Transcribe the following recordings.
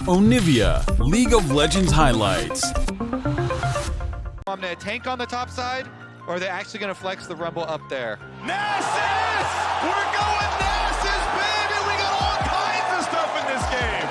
Onivia, League of Legends highlights. I'm gonna tank on the top side, or are they actually gonna flex the Rumble up there? Nasus! We're going Nasus, baby! We got all kinds of stuff in this game!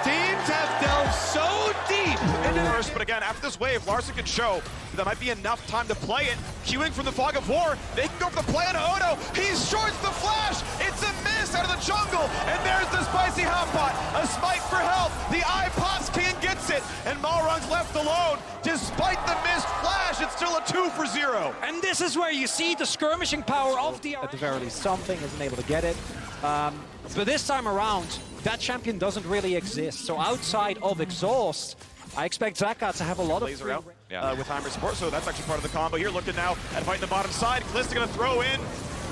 Teams have delved so deep into First, but again, after this wave, Larssen can show that might be enough time to play it. Queuing from the Fog of War, they can go for the play on Odo. He shorts the flash! It's a miss out of the jungle! And there's the spicy hotpot! A smite for help! The eye pops, King gets it! And Malrong's left alone! Despite the missed flash, it's still a 2 for 0. And this is where you see the skirmishing power of DRX. At the very least, something isn't able to get it. But this time around, that champion doesn't really exist. So outside of Exhaust, I expect Zaka to have a lot of Laser out with Heimer support, so that's actually part of the combo here. Looking now at fighting the bottom side. Kalista gonna throw in,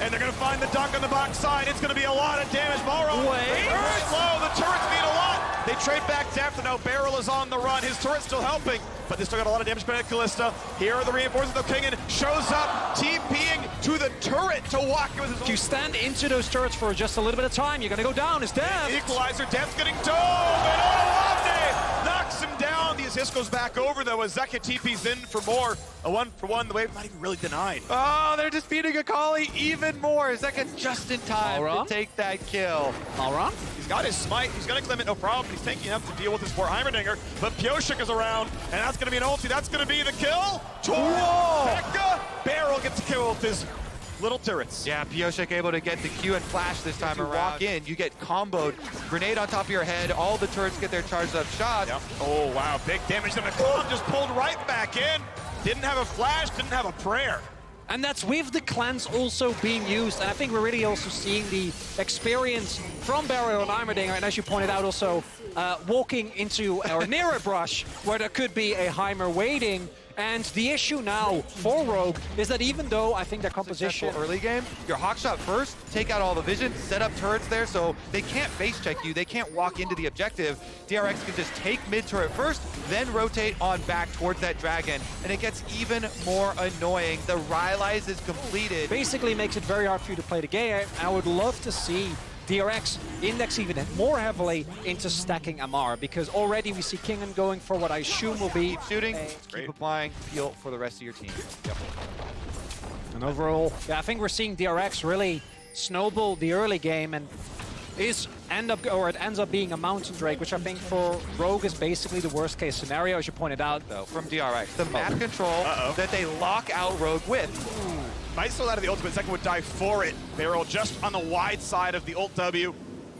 and they're gonna find the dunk on the box side. It's gonna be a lot of damage. Malrong, the turret's low, the turrets need a lot. They trade back depth, and now Beryl is on the run. His turret's still helping, but they still got a lot of damage coming at Kalista. Here are the reinforcements, though. Kingen shows up, TPing to the turret to walk with his. If you stand into those turrets for just a little bit of time, you're gonna go down. It's Death. Equalizer, Death's getting dove, and Onivia knocks him down. The assist goes back over, though, as Zeka TP's in for more. A 1-for-1, the wave not even really denied. Oh, they're just beating Akali even more. Zeka just in time to take that kill. Malrong? He's got his smite, he's gonna claim it, no problem. He's taking enough to deal with his poor Heimerdinger, but Pioshik is around, and that's gonna be an ulti. That's gonna be the kill. Becca Beryl gets a kill with his little turrets. Yeah, Pioshik able to get the Q and flash this time around. Walk in, you get comboed. Grenade on top of your head. All the turrets get their charged up shots. Yep. Oh, wow, big damage. The McClung just pulled right back in. Didn't have a flash, didn't have a prayer. And that's with the clans also being used. And I think we're really also seeing the experience from Beryl and Heimerdinger. And as you pointed out, also walking into or near a brush where there could be a Heimer waiting. And the issue now for Rogue is that even though I think their composition early game, your hawk shot first, take out all the vision, set up turrets there so they can't face check you, they can't walk into the objective. DRX can just take mid turret first, then rotate on back towards that dragon, and it gets even more annoying. The Rylai's is completed. Basically makes it very hard for you to play the game. I would love to see DRX index even more heavily into stacking Amar, because already we see Kingen going for what I assume will be shooting, keep applying peel for the rest of your team. Yep. And overall, yeah, I think we're seeing DRX really snowball the early game, and it ends up being a Mountain Drake, which I think for Rogue is basically the worst case scenario, as you pointed out. Though from DRX, the map control that they lock out Rogue with. Might still out of the ultimate, second would die for it. Beryl just on the wide side of the ult W.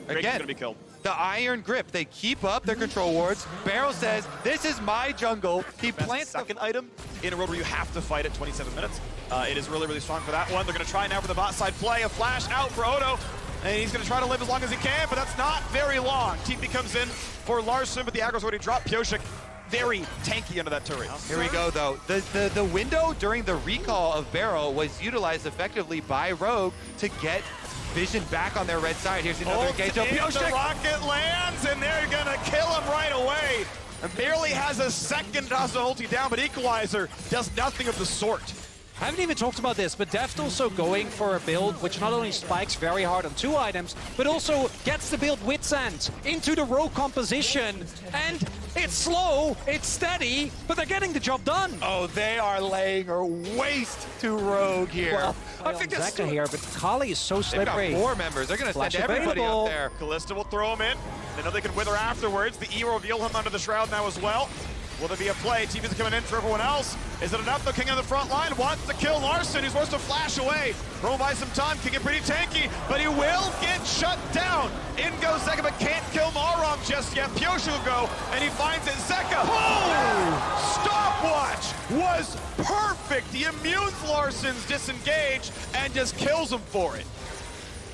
Drake's gonna be killed. The iron grip, they keep up their control wards. Beryl says, this is my jungle. He plants the second item in a world where you have to fight at 27 minutes. It is really, really strong for that one. They're gonna try now for the bot side play. A flash out for Odo. And he's going to try to live as long as he can, but that's not very long. TP comes in for Larssen, but the aggro's already dropped. Pioshik very tanky under that turret. Here we go, though. The window during the recall of Beryl was utilized effectively by Rogue to get vision back on their red side. Here's another engage. The rocket lands, and they're going to kill him right away. And barely has a second to ulti down, but Equalizer does nothing of the sort. I haven't even talked about this, but Deft also going for a build which not only spikes very hard on 2 items, but also gets the build Wit's End into the Rogue composition. And it's slow, it's steady, but they're getting the job done. Oh, they are laying a waste to Rogue here. Well, I think that's here, but Kali is so slippery. They've got 4 members. They're going to send everybody up there. Kalista will throw him in. They know they can wither afterwards. The E will reveal him under the shroud now as well. Will there be a play? TV's coming in for everyone else. Is it enough? The King on the front line wants to kill Larssen. He's forced to flash away. Throw by some time. King pretty tanky, but he will get shut down. In goes Zeka, but can't kill Malrong just yet. Pioshik will go, and he finds it. Zeka. Oh! Stopwatch was perfect. He immunes Larssen's disengage and just kills him for it.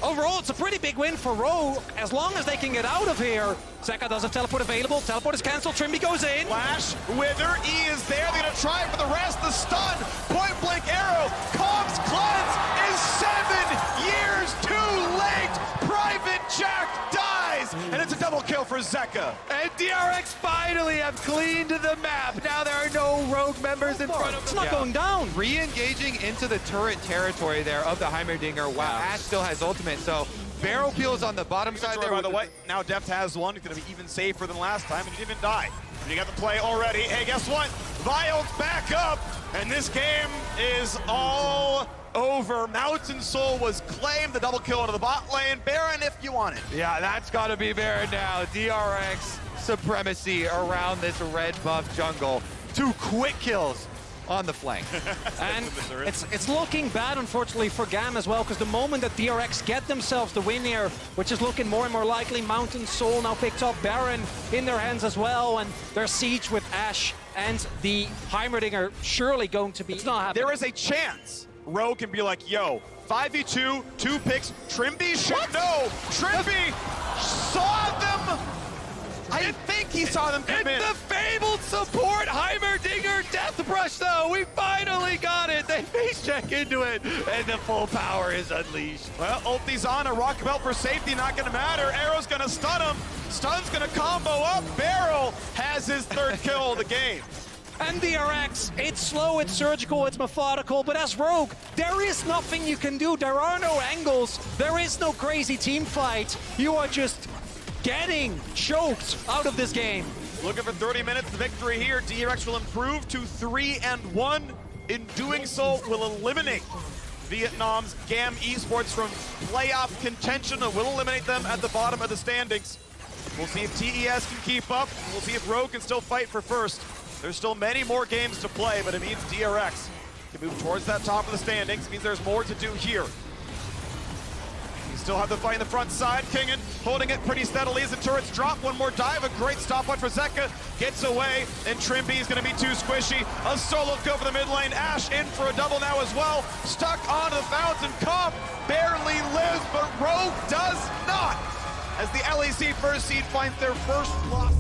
Overall, it's a pretty big win for Rogue, as long as they can get out of here. Zeka does have teleport available. Teleport is cancelled. Trimby goes in. Flash, Wither, E is there. They're going to try for the rest. The stun, point blank arrow. Kong's cleanse is 7 years too late. Private Jack dies, and it's a double kill for for Zeka. And DRX finally have cleaned the map. Now there are no rogue members in front of them. It's not going down. Re-engaging into the turret territory there of the Heimerdinger while Ash still has ultimate. So barrel peels on the bottom side there. By the way, now Deft has one. He's going to be even safer than last time, and he didn't even die. You got the play already. Hey, guess what? Vio's back up, and this game is all over. Mountain Soul was claimed, the double kill into the bot lane. Baron, if you want it. Yeah, that's got to be Baron now. DRX supremacy around this red buff jungle. 2 quick kills on the flank. And it's looking bad, unfortunately, for GAM as well, because the moment that DRX get themselves the win here, which is looking more and more likely, Mountain Soul now picked up Baron in their hands as well, and their siege with Ashe and the Heimerdinger surely going to be... It's not happening. There is a chance Rogue can be like, yo, 5v2, 2 picks, Trimby should know. Trimby saw them. I think he saw them come in. The fabled support Heimerdinger Death Brush, though. We finally got it. They face check into it, and the full power is unleashed. Well, ulti's on, a rock belt for safety, not gonna matter. Arrow's gonna stun him. Stun's gonna combo up. Barrel has his 3rd kill of the game. And DRX, it's slow, it's surgical, it's methodical, but as Rogue, there is nothing you can do. There are no angles. There is no crazy team fight. You are just getting choked out of this game. Looking for 30 minutes of victory here. DRX will improve to 3-1. In doing so, will eliminate Vietnam's GAM esports from playoff contention and will eliminate them at the bottom of the standings. We'll see if TES can keep up. We'll see if Rogue can still fight for first. There's still many more games to play, but it means DRX can move towards that top of the standings. It means there's more to do here. You still have the fight in the front side. Kingen holding it pretty steadily as the turrets drop. One more dive, a great stop on for Zeka. Gets away, and Trimby is going to be too squishy. A solo go for the mid lane. Ashe in for a double now as well. Stuck onto the fountain. Comp barely lives, but Rogue does not. As the LEC first seed finds their first loss.